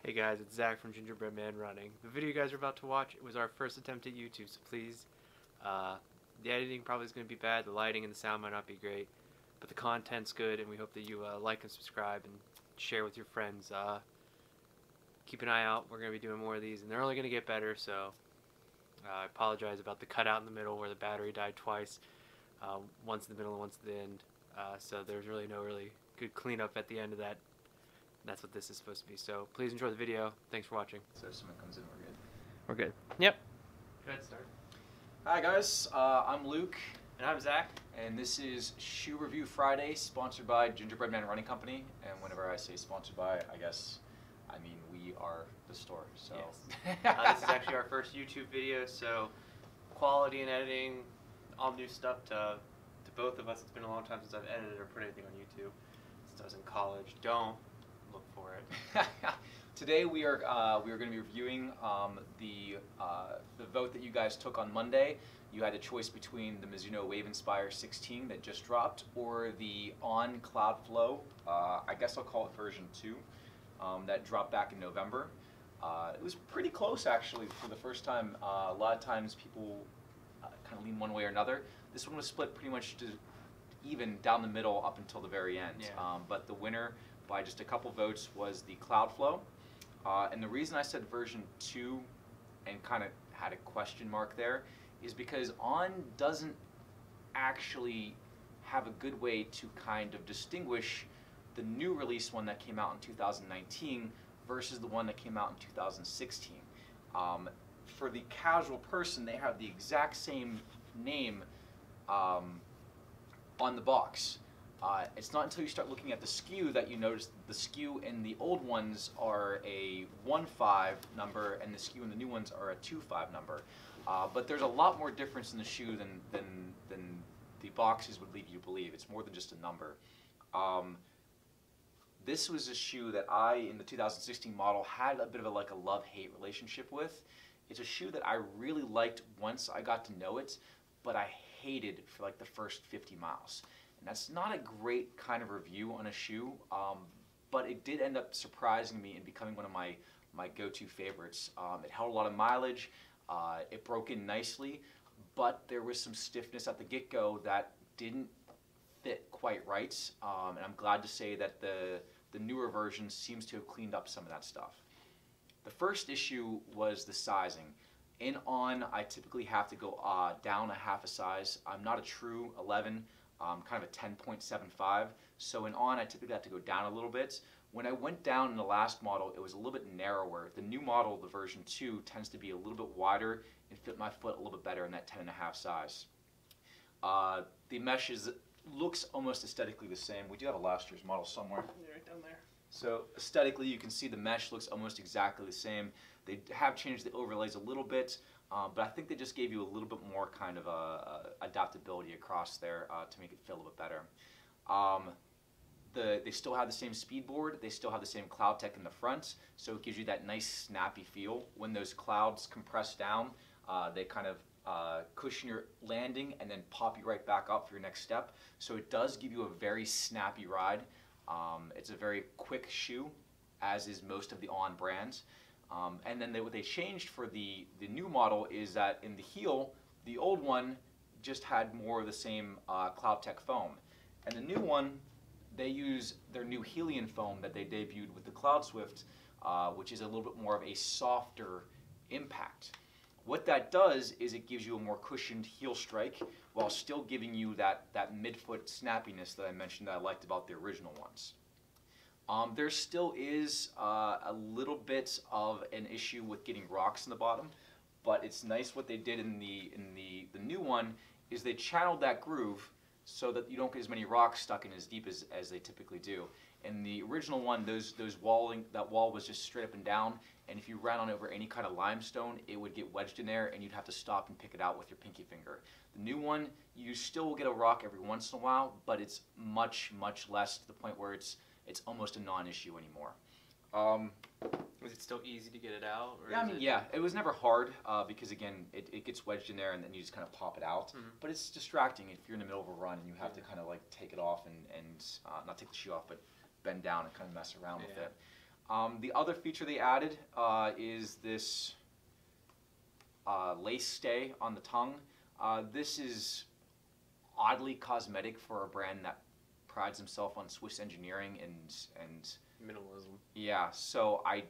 Hey guys, it's Zach from Gingerbread Man Running. The video you guys are about to watch was our first attempt at YouTube, so please, uh, the editing probably is going to be bad, the lighting and the sound might not be great, but the content's good, and we hope that you like and subscribe and share with your friends. Keep an eye out, we're going to be doing more of these, and they're only going to get better, so I apologize about the cutout in the middle where the battery died twice, once in the middle and once at the end, so there's really no good cleanup at the end of that. That's what this is supposed to be. So please enjoy the video. Thanks for watching. So if someone comes in, we're good. We're good. Yep. Go ahead, start. Hi guys, I'm Luke. And I'm Zach. And this is Shoe Review Friday, sponsored by Gingerbread Man Running Company. And whenever I say sponsored by, I guess I mean we are the store. So yes. This is actually our first YouTube video, so quality and editing, all new stuff to both of us. It's been a long time since I've edited or put anything on YouTube. Since I was in college. Don't look for it. Today we are going to be reviewing the vote that you guys took on Monday. You had a choice between the Mizuno Wave Inspire 16 that just dropped, or the ON CloudFlow. I guess I'll call it version 2, that dropped back in November. It was pretty close actually for the first time. A lot of times people kind of lean one way or another. This one was split pretty much to even down the middle up until the very end. Yeah. But the winner by just a couple votes was the CloudFlow. And the reason I said version 2 and kind of had a question mark there is because On doesn't actually have a good way to kind of distinguish the new release one that came out in 2019 versus the one that came out in 2016. For the casual person, they have the exact same name on the box. It's not until you start looking at the SKU that you notice the SKU in the old ones are a 1.5 number and the SKU in the new ones are a 2.5 number. But there's a lot more difference in the shoe than the boxes would lead you to believe. It's more than just a number. This was a shoe that I, in the 2016 model, had a bit of a love-hate relationship with. It's a shoe that I really liked once I got to know it, but I hated for like the first 50 miles. And that's not a great kind of review on a shoe, but it did end up surprising me and becoming one of my go-to favorites. It held a lot of mileage, it broke in nicely, but there was some stiffness at the get-go that didn't fit quite right, and I'm glad to say that the newer version seems to have cleaned up some of that stuff. The first issue was the sizing. In On, I typically have to go down a half a size. I'm not a true 11. Kind of a 10.75, so in On I typically have to go down a little bit. When I went down in the last model, it was a little bit narrower. The new model, the version 2, tends to be a little bit wider and fit my foot a little bit better in that 10.5 size. The mesh looks almost aesthetically the same. We do have a last year's model somewhere. Yeah, right down there. So aesthetically, you can see the mesh looks almost exactly the same. They have changed the overlays a little bit, but I think they just gave you a little bit more kind of adaptability across there to make it feel a little bit better. They still have the same speed board. They still have the same cloud tech in the front, so it gives you that nice snappy feel. When those clouds compress down, they kind of cushion your landing and then pop you right back up for your next step. So it does give you a very snappy ride. It's a very quick shoe, as is most of the On brands. And then what they changed for the new model is that in the heel, the old one just had more of the same CloudTech foam. And the new one, they use their new Helium foam that they debuted with the CloudSwift, which is a little bit more of a softer impact. What that does is it gives you a more cushioned heel strike while still giving you that midfoot snappiness that I mentioned that I liked about the original ones. There still is a little bit of an issue with getting rocks in the bottom, but it's nice what they did in the new one is they channeled that groove so that you don't get as many rocks stuck in as deep as they typically do. In the original one, that wall was just straight up and down, and if you ran on over any kind of limestone, it would get wedged in there and you'd have to stop and pick it out with your pinky finger. The new one, you still will get a rock every once in a while, but it's much, much less, to the point where it's almost a non-issue anymore. Was it still easy to get it out? Or Yeah, I mean, yeah, it was never hard because again, it gets wedged in there and then you just kind of pop it out. Mm-hmm. But it's distracting if you're in the middle of a run and you have to kind of like take it off and not take the shoe off, but bend down and kind of mess around with it. The other feature they added is this lace stay on the tongue. This is oddly cosmetic for a brand that prides himself on Swiss engineering and Minimalism. yeah. So I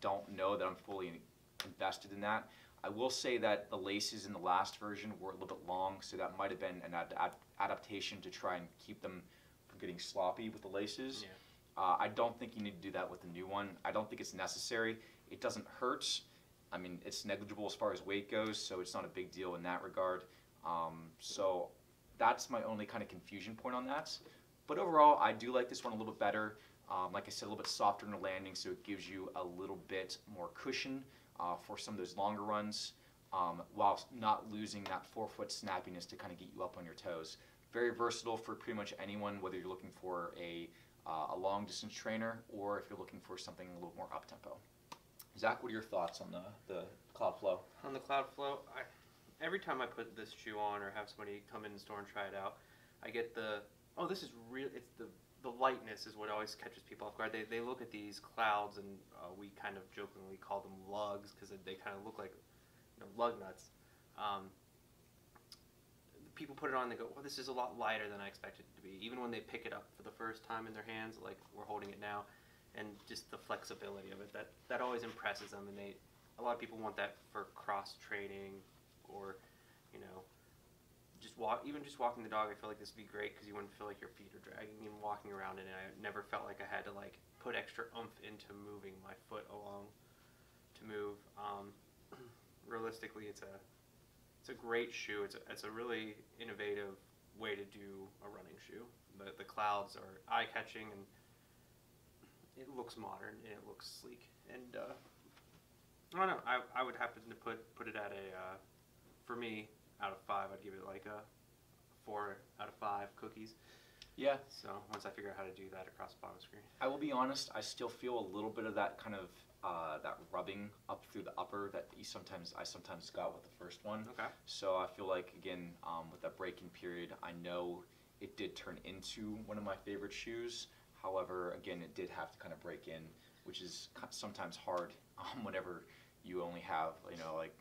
don't know that I'm fully invested in that. I will say that the laces in the last version were a little bit long, so that might have been an adaptation to try and keep them from getting sloppy with the laces. Yeah. I don't think you need to do that with the new one. I don't think it's necessary. It doesn't hurt. I mean, it's negligible as far as weight goes, so it's not a big deal in that regard. So that's my only kind of confusion point on that. But overall, I do like this one a little bit better. Like I said, a little bit softer in the landing, so it gives you a little bit more cushion for some of those longer runs, while not losing that forefoot snappiness to kind of get you up on your toes. Very versatile for pretty much anyone, whether you're looking for a long distance trainer or if you're looking for something a little more up tempo. Zach, what are your thoughts on the CloudFlow? On the CloudFlow, every time I put this shoe on or have somebody come in the store and try it out, I get this is real. It's the lightness is what always catches people off guard. They look at these clouds and we kind of jokingly call them lugs because they kind of look like lug nuts. People put it on and they go, well, this is a lot lighter than I expected it to be. Even when they pick it up for the first time in their hands, like we're holding it now, and just the flexibility of it, that always impresses them. And a lot of people want that for cross training or, just walking the dog. I feel like this would be great because you wouldn't feel like your feet are dragging even walking around in it. I never felt like I had to put extra oomph into moving my foot along to move. Realistically, it's a great shoe. It's a really innovative way to do a running shoe. The clouds are eye-catching and it looks modern and it looks sleek. And I don't know. I would happen to put it at for me, out of 5, I'd give it like a 4 out of 5 cookies. Yeah. So once I figure out how to do that across the bottom screen. I will be honest, I still feel a little bit of that kind of that rubbing up through the upper that I sometimes got with the first one. Okay. So I feel like, again, with that break-in period, I know it did turn into one of my favorite shoes. However, again, it did have to kind of break in, which is sometimes hard whenever you only have, like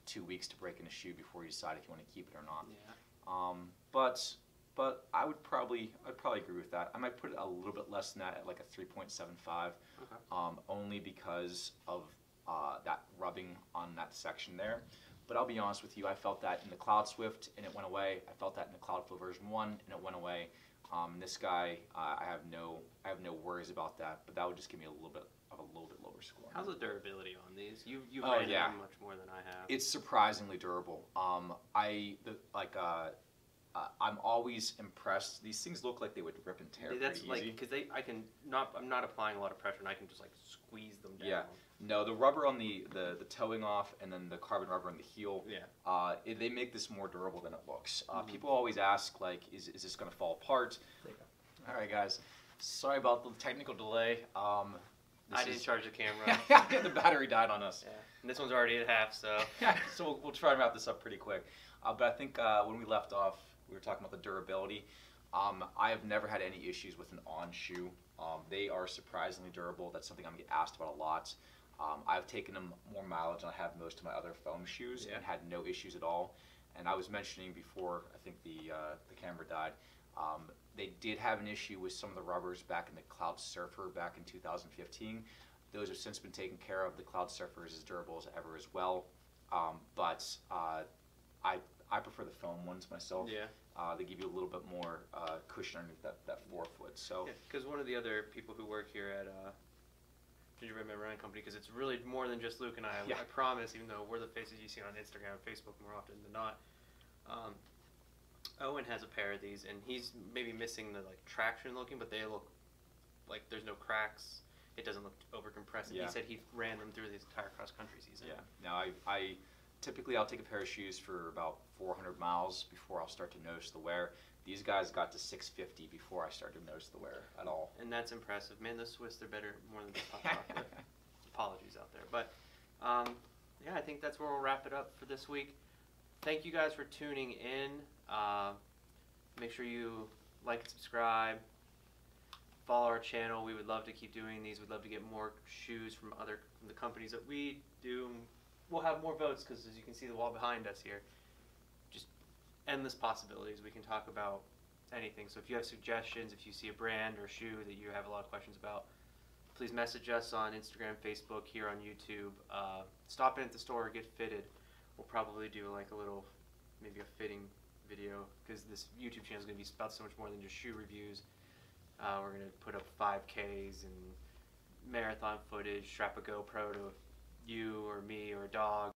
2 weeks to break in a shoe before you decide if you want to keep it or not. Yeah. But I'd probably agree with that. I might put it a little bit less than that at like a 3.75, Okay. Only because of that rubbing on that section there. But I'll be honest with you, I felt that in the Cloud Swift and it went away. I felt that in the CloudFlow version 1 and it went away. This guy, I have no worries about that, but that would just give me a little bit lower score. How's the durability on these? You've Oh, ran yeah. them much more than I have. It's surprisingly durable. I'm always impressed. These things look like they would rip and tear That's pretty easy. because I'm not applying a lot of pressure and I can just squeeze them down. Yeah. No, the rubber on the towing off and then the carbon rubber on the heel, Yeah. they make this more durable than it looks. People always ask, is this going to fall apart? All right, guys. Sorry about the technical delay. I didn't charge the camera. The battery died on us. Yeah. And this one's already at half, so. So we'll try to wrap this up pretty quick. But I think when we left off, we were talking about the durability. I have never had any issues with an On shoe. They are surprisingly durable. That's something I'm getting asked about a lot. I've taken them more mileage than I have most of my other foam shoes and had no issues at all. And I was mentioning before, I think the camera died, they did have an issue with some of the rubbers back in the Cloud Surfer back in 2015. Those have since been taken care of. The Cloud Surfer is as durable as ever as well. But I prefer the foam ones myself. Yeah. They give you a little bit more cushion underneath that forefoot. So. Because one of the other people who work here at Gingerbread Man Running Company, because it's really more than just Luke and I. Yeah. I promise, even though we're the faces you see on Instagram and Facebook more often than not. Owen has a pair of these, and he's maybe missing the traction looking, but they look like there's no cracks. It doesn't look over compressed. And Yeah. He said he ran them through this entire cross country season. Yeah. Now I typically I'll take a pair of shoes for about 400 miles before I'll start to notice the wear. These guys got to 650 before I started to notice the wear at all. And that's impressive. Man, the Swiss, they're better more than the top. Apologies out there. But, yeah, I think that's where we'll wrap it up for this week. Thank you guys for tuning in. Make sure you like and subscribe. follow our channel. We would love to keep doing these. We'd love to get more shoes from the companies that we do. We'll have more votes because, as you can see the wall behind us here, just endless possibilities. We can talk about anything. So if you have suggestions, if you see a brand or shoe that you have a lot of questions about, please message us on Instagram, Facebook, here on YouTube. Stop in at the store, get fitted. We'll probably do like a little, maybe a fitting video, because this YouTube channel is going to be about so much more than just shoe reviews. We're going to put up 5Ks and marathon footage, strap a GoPro to you or me or a dog,